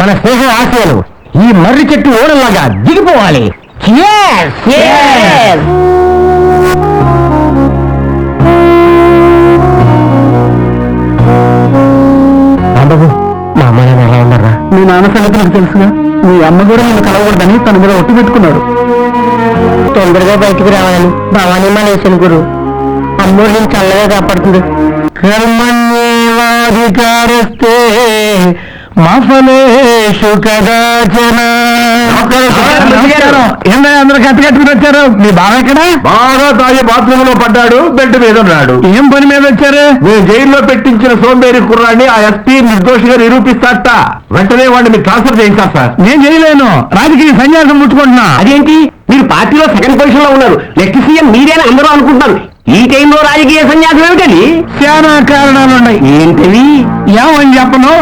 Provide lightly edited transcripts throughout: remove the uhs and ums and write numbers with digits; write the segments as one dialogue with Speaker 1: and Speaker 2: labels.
Speaker 1: మన స్నేహం ఆశయాలు ఈ మర్రి చెట్టు ఓడలాగా దిగిపోవాలి. బాబు, మా అమ్మ నాన్న ఎలా ఉన్నారా? మీ నాన్న సంగతి నాకు తెలుసుగా. మీ అమ్మ కూడా నిన్ను కలవకూడదని తన మీద ఒట్టు పెట్టుకున్నాడు. తొందరగా బయటికి రావాలని భవానీ మా లేచిన గురు అమ్మోడు నేను చల్లగా కాపాడుతుంది. కర్మణ్యేవాధికారస్తే మఫలేషు కదాచన. అందరూ కట్టుకుని వచ్చారు. మీ బావ ఎక్కడ? బాగా తాగి బాత్రూమ్ లో పడ్డాడు, బెడ్ మీద ఉన్నాడు. ఏం పని మీద వచ్చారు? నేను జైల్లో పెట్టించిన సోంబేరి కుర్రాన్ని ఆ ఎస్పీ నిర్దోషిగా నిరూపిస్తాట. వెంటనే వాడిని మీకు ట్రాన్స్ఫర్ చేయించాలి సార్. నేను చేయలేను, రాజకీయ సన్యాసం ముట్టుకుంటున్నా. అదేంటి, మీరు పార్టీలో సెకండ్ పొజిషన్ లో ఉన్నారు, నెక్స్ట్ సీఎం మీరేనా అందరూ అనుకుంటున్నారు. ఈ టైంలో రాజకీయ సన్యాసం ఏమిటండి? చాలా కారణాలున్నాయి. ఏంటివి? ఏమని చెప్పను.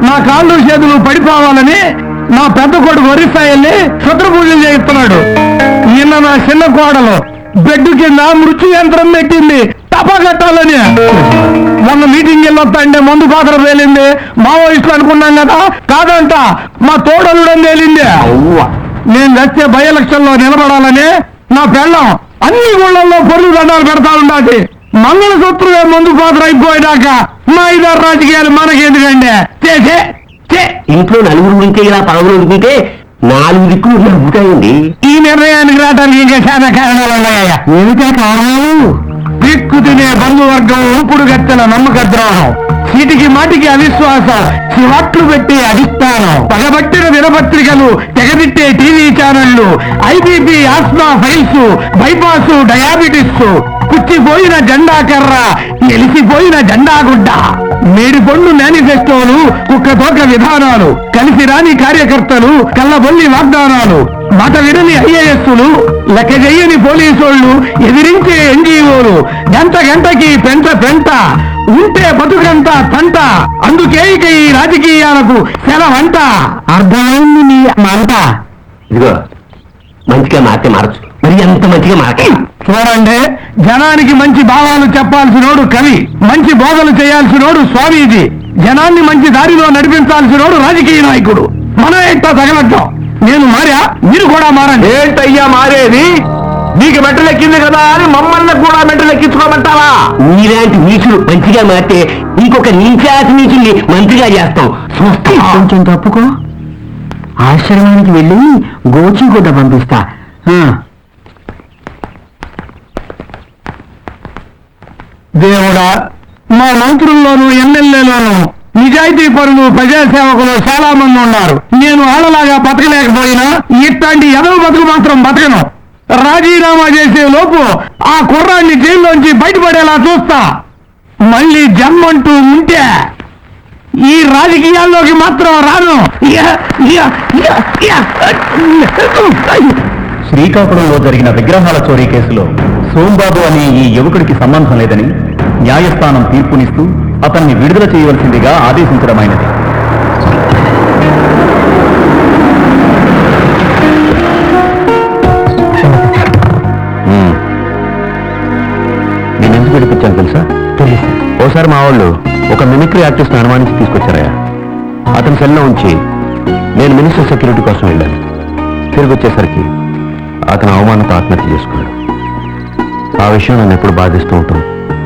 Speaker 1: నా కాళ్ళు చేతులు పడిపోవాలని నా పెద్ద కొడుకు ఒరిస్సా వెళ్ళి శుద్ర పూజలు చేయిస్తున్నాడు. నిన్న నా చిన్న కోడలు బెడ్ కింద మృత్యు యంత్రం పెట్టింది తపా కట్టాలని. మొన్న మీటింగ్ వెళ్ళొస్తాంటే మందు పాత్ర పేలింది. మావోయిస్టులు అనుకున్నాం కదా, కాదంట మా తోడలుడని తేలింది. నేను వచ్చే బై ఎలక్షన్ లో నిలబడాలని నా పెళ్ళం అన్ని గుళ్ళల్లో పొరుగు దండాలు పెడతా ఉండాలి. మంగళసూత్రులే ముందు పాత్ర అయిపోయినాక మా ఇద్దరు రాజకీయాలు మనకెందుకండి? చేసే ఇంట్లో నలుగురు ఉంటే ఇలా పదవులు ఉంటుంటే 4 దిక్కులు నడుపుతాయండి. ఈ నిర్ణయానికి రావడానికి ఇంకా చాలా కారణాలు ఉన్నాయా? ఏమిటా కారణాలు? దిక్కు తినే బంధువర్గం, ఉంపుడు గత్తెల నమ్మక ద్రోహం, చీటికి మాటికి అవిశ్వాసం, శివట్లు పెట్టి అధిష్టానం, పగబట్టిన దినపత్రికలు, తెగబిట్టే టీవీ ఛానళ్లు, high BP asthma piles, bypass, diabetes, కుచ్చిపోయిన జెండా కర్ర, ఎలిసిపోయిన జెండా గుడ్డ, మేడిపొండు మేనిఫెస్టోలు, కుక్కతోక విధానాలు, కలిసి రాని కార్యకర్తలు, కళ్ళబొల్లి వాగ్దానాలు, మాట విడని ఐఏఎస్లు, లెక్క చెయ్యని పోలీసోళ్లు, ఎదిరించే ఎన్జీఓలు, గంటకి పెంట పెంట, ఉంటే బతుకంత తంట, అందుకే ఇక ఈ రాజకీయాలకు సెలవంట. అర్థమైంది నీ మాట. ఇదిగో మంచిగా మారితే మారచ్చు, మరి ఎంత మంచిగా మాట. చూడండి, జనానికి మంచి భావాలు చెప్పాల్సినోడు కవి, మంచి బోధలు చేయాల్సినోడు స్వామీజీ, జనాన్ని మంచి దారిలో నడిపించాల్సినోడు రాజకీయ నాయకుడు. మనం ఏంటో తగలడ్డాం. నేను మారా, మీరు కూడా మారండి. ఏంటయ్యా మారేది? నీకు మెట్టలెక్కింది కదా అని మమ్మల్ని కూడా మెట్టలెక్కించుకోమంటావా? నీలాంటి నీచులు మంచిగా మారితే ఇంకొక నీచాతి నీచుల్ని మంచిగా చేస్తాం. కొంచెం తప్పుకో, ఆశ్రమానికి వెళ్ళి గోచి గుడ్డ పంపిస్తా. దేవుడా, మా మంత్రుల్లోనూ ఎమ్మెల్యేలోనూ నిజాయితీ పరులు, ప్రజాసేవకులు చాలా మంది ఉన్నారు. నేను ఆడలాగా బతకలేకపోయినా ఇట్లాంటి ఎదవ బతుకు మాత్రం బతకను. రాజీనామా చేసే లోపు ఆ కుర్రాన్ని జైల్లోంచి బయటపడేలా చూస్తా. మళ్ళీ జన్మంటూ ఉంటే ఈ రాజకీయాల్లోకి మాత్రం రాను.
Speaker 2: శ్రీకాకుళంలో జరిగిన విగ్రహాల చోరీ కేసులో సోంబాబు అనే ఈ యువకుడికి సంబంధం లేదని న్యాయస్థానం తీర్పునిస్తూ అతన్ని విడుదల చేయవలసిందిగా ఆదేశించడమైనది. నేను ఎందుకు విడిపించాను తెలుసా? తెలుసు. ఓసారి మా వాళ్ళు ఒక మిమిక్రీ ఆర్టిస్ట్ అనుమానించి తీసుకొచ్చారయ్యా. అతని సెల్లో ఉంచి నేను మినిస్టర్ సెక్యూరిటీ కోసం వెళ్ళాను. తిరిగి వచ్చేసరికి అతను అవమానంతో ఆత్మహత్య చేసుకున్నాడు. ఆ విషయం నన్ను ఎప్పుడు బాధిస్తూ ఉంటుంది.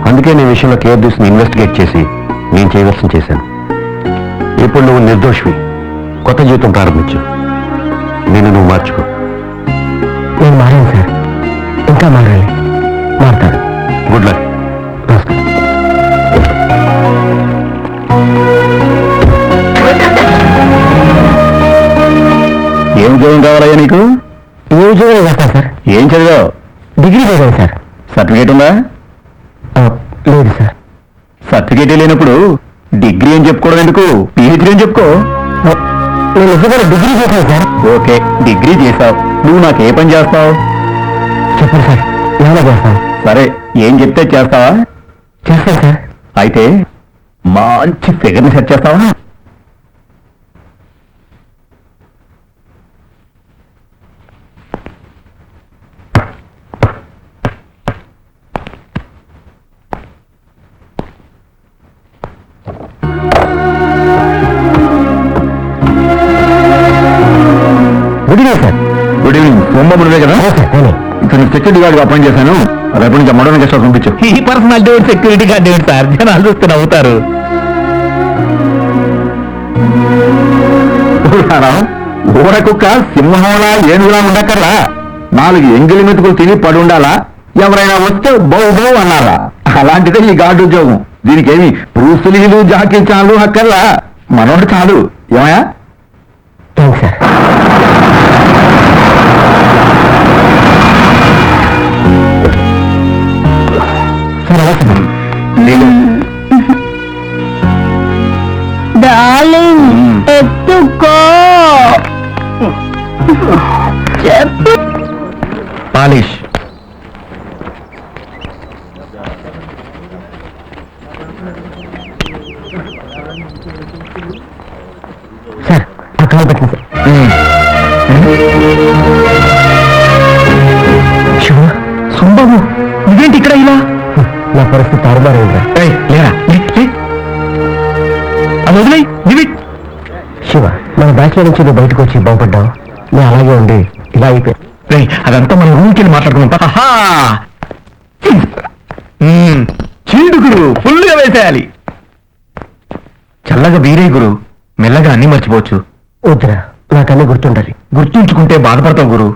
Speaker 2: అందుకే నేను విషయంలో కేర్ తీసుకుని ఇన్వెస్టిగేట్ చేసి నేను చేయవలసిన చేశాను. ఇప్పుడు నువ్వు నిర్దోషివి, కొత్త జీవితం ప్రారంభించు. నేను నువ్వు మార్చుకో.
Speaker 1: నేను మారాను సార్, ఇంకా మారాలి. మారుతాను.
Speaker 2: Good luck. ఏం ఉద్యోగం కావాలయ్యా నీకు?
Speaker 1: ఏ ఉద్యోగం చేస్తా సార్?
Speaker 2: ఏం చదివావు?
Speaker 1: డిగ్రీ చదివాను సార్.
Speaker 2: సర్టిఫికేట్ ఉందా?
Speaker 1: లేదు సార్.
Speaker 2: సర్టిఫికేట్ లేనప్పుడు డిగ్రీ అని చెప్పుకోవడం ఎందుకు? పిహెచ్డీ అని చెప్పుకో.
Speaker 1: నేను నిజంగా డిగ్రీ చేశాను సార్.
Speaker 2: ఓకే, డిగ్రీ చేశావు. నువ్వు నాకు ఏ పని చేస్తావు?
Speaker 1: చెప్పండి సార్, ఏమైనా చేస్తాను.
Speaker 2: సరే, ఏం చెప్తే చేస్తావా?
Speaker 1: చేస్తాను సార్.
Speaker 2: అయితే మంచి ఫిగర్ని సెట్ చేస్తావా?
Speaker 1: సొమ్మబుడివే కదా ఇతను సెక్యూరిటీ గార్డ్ అపాయింట్ చేశాను రేపటి నుంచి మోడర్న్ గెస్ట్ హౌస్ పంపించు.
Speaker 2: ఈ పర్సనాలిటీ సెక్యూరిటీ గార్డ్ ఏమిటి సార్, జనాలు చూస్తే నవ్వుతారు.
Speaker 1: ఊర కుక్క సింహంలా ఏనుగులా ఉండక్కర్లా, 4 ఎంగిలి మెతుకులు తిని పడి ఉండాలా, ఎవరైనా వస్తే బౌ బౌ అన్నారా. అలాంటిదే ఈ గార్డు ఉద్యోగం. దీనికేమి బ్రూసులీలు జాకీ చాలు అక్కర్లా, మనోడు చాలు. ఏమయ్యా?
Speaker 3: డార్లింగ్ ఎత్తుకో చెప్పు.
Speaker 2: పాలిష్ సార్ అక్కడ పెట్టింది శివ సుంబాబు ఇదేంటి ఇక్కడ ఇలా? నా పరిస్థితి తారుమారైందా? లేరా అది వదిలే. శివ మన బ్యాచ్లో నుంచి నువ్వు బయటకు వచ్చి బాగుపడ్డావు, నేను అలాగే ఉండి ఇలా అయిపోయా. అదంతా మనం రూమ్కి వెళ్ళి మాట్లాడుకున్నాం. చీడు గురు ఫుల్గా వేసేయాలి. చల్లగా వీరే గురు, మెల్లగా అన్ని మర్చిపోవచ్చు. వద్దురా, నాకన్నీ గుర్తుండాలి. గుర్తుంచుకుంటే బాధపడతావు గురు.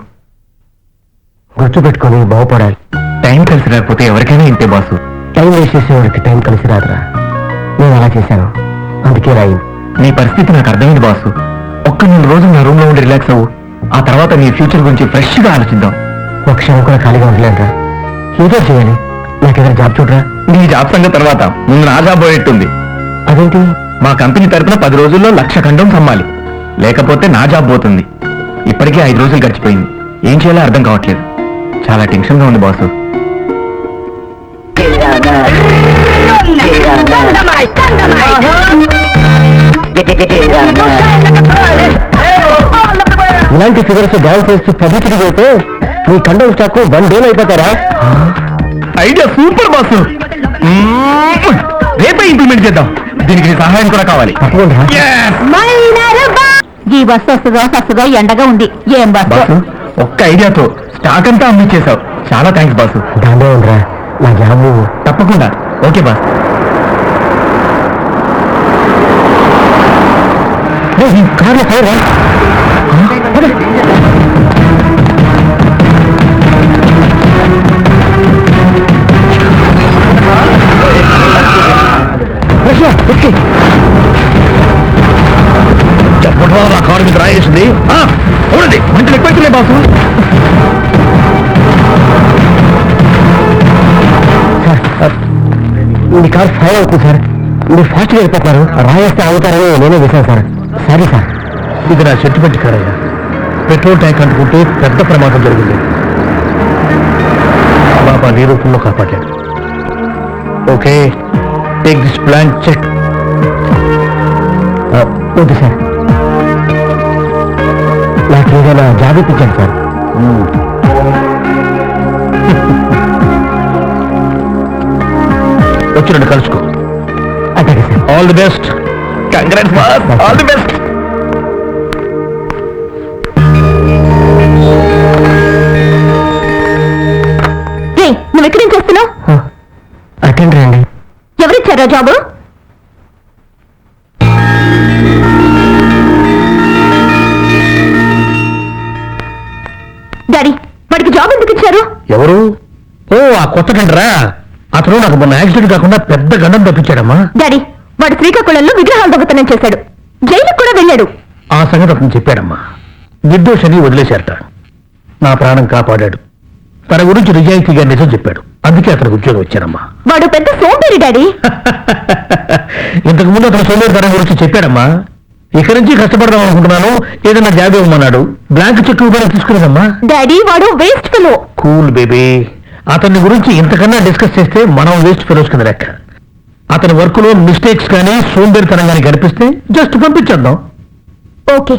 Speaker 2: గుర్తు పెట్టుకొని బాగుపడాలి. టైం కలిసి రాకపోతే ఎవరికైనా ఇంతే బాసు. టైం వేస్ట్ చేసేవాడికి టైం కలిసి రాదురా. నేను అలా చేశాను, అందుకే రాయింది. నీ పరిస్థితి నాకు అర్థమైంది బాసు. ఒక్క 4 రోజులు నా రూమ్ లో ఉండి రిలాక్స్ అవ్వు. ఆ తర్వాత నీ ఫ్యూచర్ గురించి ఫ్రెష్ గా ఆలోచిద్దాం. ఒక క్షణం కూడా ఖాళీగా ఉండలేదురా, ఏదో చేయాలి. నాకేదైనా జాబ్ చూడరా. నీ జాబ్ సంగతి తర్వాత, ముందు నా జాబ్ పోయేట్టుంది. అదేంటి? మా కంపెనీ తరపున 10 రోజుల్లో 1,00,000 కండోమ్స్ అమ్మాలి, లేకపోతే నా జాబ్ పోతుంది. ఇప్పటికే 5 రోజులు గడిచిపోయింది, ఏం చేయాలో అర్థం కావట్లేదు. చాలా టెన్షన్ గా ఉంది బాసు. ఇలాంటి ఫిగర్స్ డాన్స్ చేస్తూ పబ్లిసిటీ అయితే మీ కండోమ్ స్టాక్ 1 డే అయిపోతారా? ఐడియా సూపర్ బాసు, రేపే ఇంప్లిమెంట్ చేద్దాం. దీనికి నీ సహాయం కూడా కావాలి.
Speaker 3: ఈ బస్సు వస్తుందో ఎండగా ఉంది. ఏం బస్సు?
Speaker 2: ఒక్క ఐడియాతో స్టాక్ అంతా అమ్మిచ్చేసావు. చాలా థ్యాంక్స్ బాసు. దాంట్లో ఉండరా నా జాబు. తప్పకుండా. Okay boss. కార్లో ఫైర్ చెప్పడం నా కారు మీద రాయేసింది. చూడండి మంచి ఎక్కువైతున్నాయి బాసు. మీ కారు ఫైర్ అవుతుంది సార్, మీరు ఫాస్ట్గా వెళ్ళిపోతారు. రాయేస్తే అవుతారని నేనే వేశాను సార్. Sorry sir. ఇది నా సెంటిమెంట్ కార్ అయ్యా. పెట్రోల్ ట్యాంక్ అంటుకుంటే పెద్ద ప్రమాదం జరిగింది. బాబా నీ రూపంలో కాపాడాడు. Okay, take this blank cheque. వద్దు సార్, నాకు ఏదైనా జాబ్ ఇప్పించండి సార్. వచ్చినట్టు కలుసుకో. అదే sir. All the best. Congrats boss, all the best.
Speaker 3: నువ్వు ఎక్కడి నుంచి వస్తున్నావు?
Speaker 2: అటెండర్ అండి.
Speaker 3: ఎవరిచ్చారా జాబు? డాడీ, వాడికి జాబ్ ఎందుకు ఇచ్చారు?
Speaker 2: ఎవరు? ఓ ఆ కొత్త టెండరా? అతను నాకు మొన్న యాక్సిడెంట్ కాకుండా పెద్ద గండం తప్పించాడమ్మా.
Speaker 3: డాడీ, వాడు శ్రీకాకుళంలో విగ్రహాలు దొంగతనం చేశాడు, జైలుకు కూడా వెళ్ళాడు.
Speaker 2: ఆ సంగతి అతను చెప్పాడమ్మా. నిర్దోషని వదిలేశారట. నా ప్రాణం కాపాడాడు. తన గురించి నిజాయితీగా నిజం చెప్పాడు, అందుకే అతనికి ఉద్యోగం వచ్చానమ్మా.
Speaker 3: వాడు పెద్ద సోంబేరి డాడీ.
Speaker 2: ఇంతకు ముందు అతను సోంబేరి తన గురించి చెప్పాడమ్మా. ఇక నుంచి కష్టపడదాం అనుకుంటున్నాను, ఏదైనా జాబ్ ఇవ్వమన్నాడు. బ్లాంక్ చెక్ కూడా తీసుకునేదమ్మా.
Speaker 3: డాడీ, వాడు వేస్ట్ ఫెలో.
Speaker 2: Cool baby. అతని గురించి ఇంతకన్నా డిస్కస్ చేస్తే మనం వేస్ట్ ఫెలోస్ కింద లెక్క. అతని వర్క్ లో మిస్టేక్స్ కానీ సోంబేరితనం కానీ కనిపిస్తే జస్ట్ పంపించేద్దాం.
Speaker 3: ఓకే.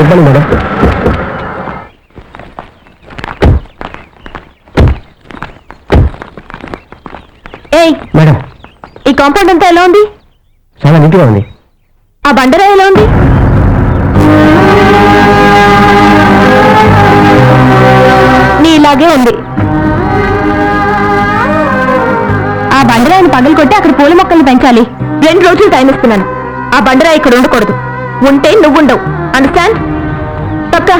Speaker 2: ఇవ్వండి మేడం.
Speaker 3: ఏయ్
Speaker 2: మేడం,
Speaker 3: ఈ కాంపౌండ్ అంతా ఎలా ఉంది?
Speaker 2: చాలా నీట్గా ఉంది.
Speaker 3: ఆ బండరా ఎలా ఉంది? ఇలాగే ఉంది. ఆ బండరాయిని పగలు కొట్టి అక్కడ పూల మొక్కల్ని పెంచాలి. 2 రోజులు టైం ఇస్తున్నాను. ఆ బండరాయి ఇక్కడ ఉండకూడదు. ఉంటే నువ్వుండవు. అండర్స్టాండ్? పక్క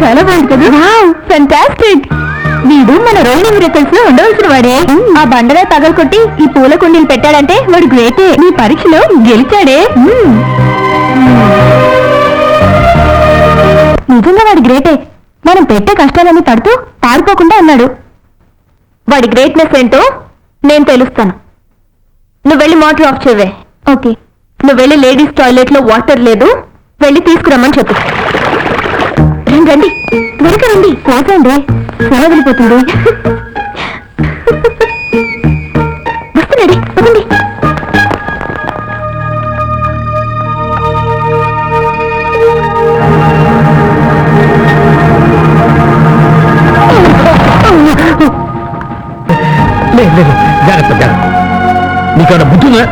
Speaker 3: చాలా బాగుంది కదా. ఫెంటాస్టిక్. వీడు మన రోహిణి మిరకల్స్ లో ఉండవలసిన వాడే. ఆ బండరాయి పగలు కొట్టి ఈ పూల కుండీలు పెట్టాడంటే వాడు గ్రేటే. నీ పరీక్షలో గెలిచాడే. నిజంగా వాడి గ్రేటే. మనం పెట్టే కష్టాలన్నీ పడుతూ పారిపోకుండా అన్నాడు. వాడి గ్రేట్నెస్ ఏంటో నేను తెలుస్తాను. నువ్వు వెళ్ళి మోటార్ ఆఫ్ చేయవే. ఓకే. నువ్వు వెళ్ళి లేడీస్ టాయిలెట్ లో వాటర్ లేదు, వెళ్ళి తీసుకురమ్మని చెప్పు. రండి, త్వరగా రండి. పోతండి, సెలవులిపోతుంది. వస్తున్నాడి, పదండి.
Speaker 1: జాగ్రత్త జాగ్రత్త. నీకేమైనా బుద్ధిందా?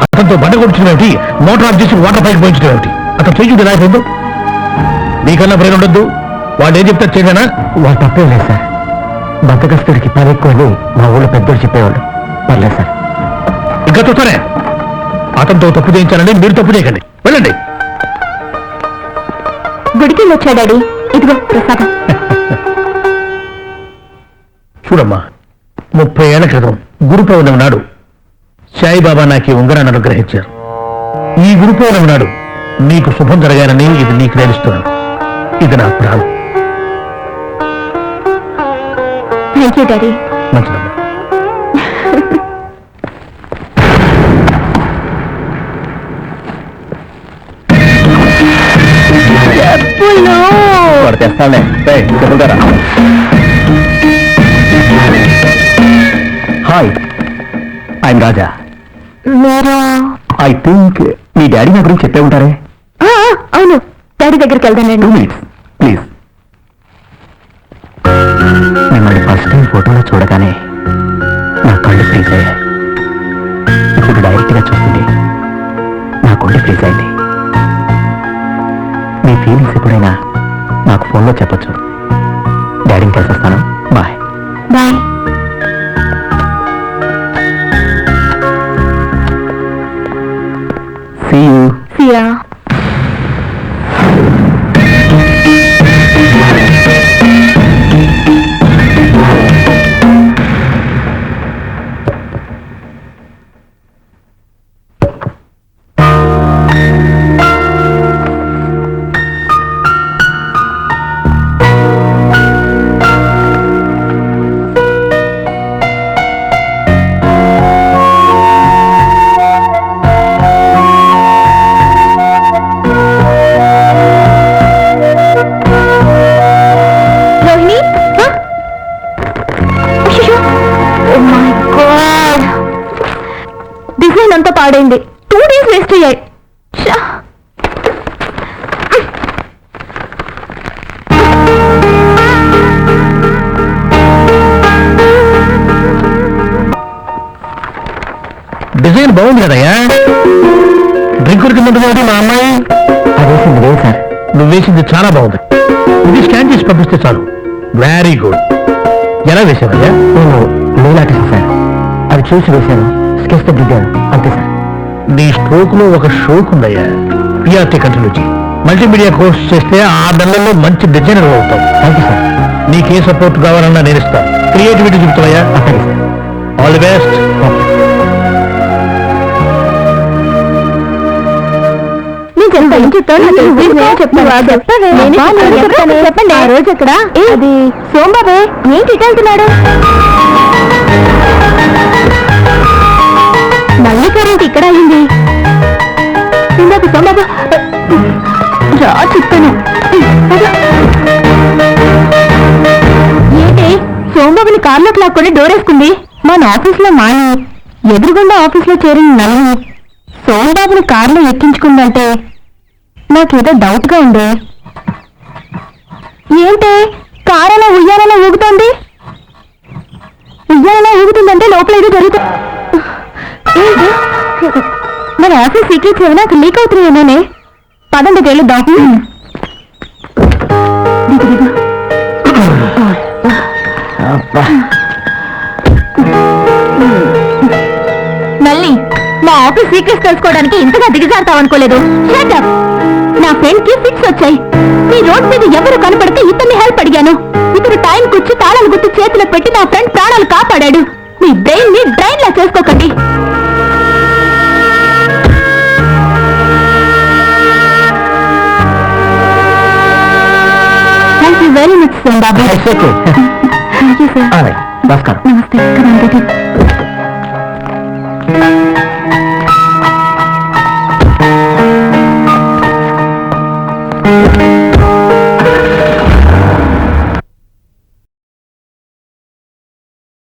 Speaker 1: అతనితో బండ కొడుచున్నావుటి, మోటార్ ఆఫ్ చేసి వాటర్ పైకి పోయించున్నావుటి. అతను చేయించుంటే రాకపోద్దు. నీకన్నా బ్రెయిన్ ఉండొద్దు. వాడు ఏం చెప్తారు చేయనా?
Speaker 2: వాళ్ళు తప్పేం లేదు సార్. బద్దకస్తుడికి పని ఎక్కువ అని మా ఊళ్ళో పెద్దోడు చెప్పేవాళ్ళు. పర్లేదు సార్.
Speaker 1: ఇంకా చూస్తానే. అతనితో తప్పు చేయించాలని మీరు తప్పు చేయకండి. వెళ్ళండి.
Speaker 3: గుడికి వచ్చా డాడీ. ఇదిగో ప్రసాదం.
Speaker 1: చూడమ్మా, 30 ఏళ్ల క్రితం గురు పౌర్ణమి నాడు సాయిబాబా నాకు ఈ ఉంగరాన్ని అనుగ్రహించారు. ఈ గురు పౌర్ణమి నాడు నీకు శుభం జరగాలని ఇది నీకు నేర్చుతున్నాను. ఇది నా ప్రాణం.
Speaker 3: Thank you daddy.
Speaker 1: మంచిదమ్మా. వాడు తెస్తానే. చెప్పుతారా? హాయ్, ఐఎమ్ రాజా.
Speaker 3: మీరు?
Speaker 2: ఐ థింక్ మీ డాడీ నా గురించి చెప్పే ఉంటారే.
Speaker 3: అవును, డాడీ దగ్గరికి వెళ్తానండి.
Speaker 2: 2 minutes ప్లీజ్. మిమ్మల్ని ఫస్ట్ టైం ఫోటోలో చూడగానే నా కళ్ళు ఫ్రీజ్ అయ్యాయి. ఇప్పుడు డైరెక్ట్ గా చూస్తుంటే నా కళ్ళు ఫ్రీజ్ అయింది. మీ ఫీలింగ్స్ ఎప్పుడైనా నాకు ఫోన్లో చెప్పొచ్చు. డాడీని కలిసి వస్తాను. Bye.
Speaker 3: Bye.
Speaker 2: See you.
Speaker 3: See ya. Design అంతా పాడైంది. 2 days వేస్ట్ అయ్యాయి.
Speaker 1: డిజైన్ బాగుంది కదయ్యా. డ్రింక్ ఉడికిందంటే మా అమ్మాయి
Speaker 2: అదేసింది లేదు సార్.
Speaker 1: నువ్వు వేసింది చాలా బాగుంది. ఇది స్కాన్ చేసి పంపిస్తే చాలు. Very good. ఎలా వేసావయ్యా?
Speaker 2: నేను మెయిల్ ఆర్టిస్ట్ సార్. అది చూసి వేశాను, స్కెచ్ తగ్గిద్దాను, అంతే సార్.
Speaker 1: నీ స్ట్రోక్ లో ఒక షోక్ ఉందయ్యా. పిఆర్టీ కంట్రోల్ నుంచి మల్టీమీడియా కోర్స్ చేస్తే 6 నెలల్లో మంచి డిజైనర్ అవుతావు.
Speaker 2: Thank you sir.
Speaker 1: నీకే సపోర్ట్ కావాలన్నా నేను ఇస్తాను. క్రియేటివిటీ చూపుతావయ్యా.
Speaker 2: అదే సార్.
Speaker 1: All the best.
Speaker 3: చెప్పండి. ఆ రోజు అక్కడ అది సోంబాబే ఏంటి వెళ్తున్నాడు? మళ్ళీ కరెంట్ ఇక్కడ అయింది. ఇందాక సోంబాబు రా చెప్తాను. ఏంటి సోంబాబుని కార్లోకి లాక్కొని డోర్ వేసుకుంది. మన ఆఫీస్ లో మాని ఎదురుగుండా ఆఫీస్ లో చేరిన నల్లి సోంబాబుని కార్లో ఎక్కించుకుందంటే నాకేదో డౌట్ గా ఉంది. ఏంటి కారలో ఉయ్యాలలో ఊగుతోంది. ఉయ్యాలలో ఊగుతుందంటే లోపల ఏదో జరుగుతుంది. ఏంటి? మన ఆఫీస్ సీక్రెట్స్ ఏమైనా లీక్ అవుతున్నాయేమోనే. పదండి తెలుద్దాం. మళ్ళీ నా ఆఫీస్ సీక్రెట్స్ తెలుసుకోవడానికి ఇంతగా దిగజారుతావనుకోలేదు. Shut up. నా ఫ్రెండ్ కి ఫిక్స్ వచ్చాయి. ఈ రోడ్ మీద ఎవరు కనపడితే ఇతన్ని హెల్ప్ అడిగాను. ఇతను టైం కూర్చి తాళాలు గుర్తు చేతిలో పెట్టి నా ఫ్రెండ్ ప్రాణాలు కాపాడాడు. మీ బ్రెయిన్ ని డ్రైన్ లా చేసుకోకండి. Thank you very much sir Babu. Thank you sir.
Speaker 2: నమస్కారం.
Speaker 3: నమస్తే.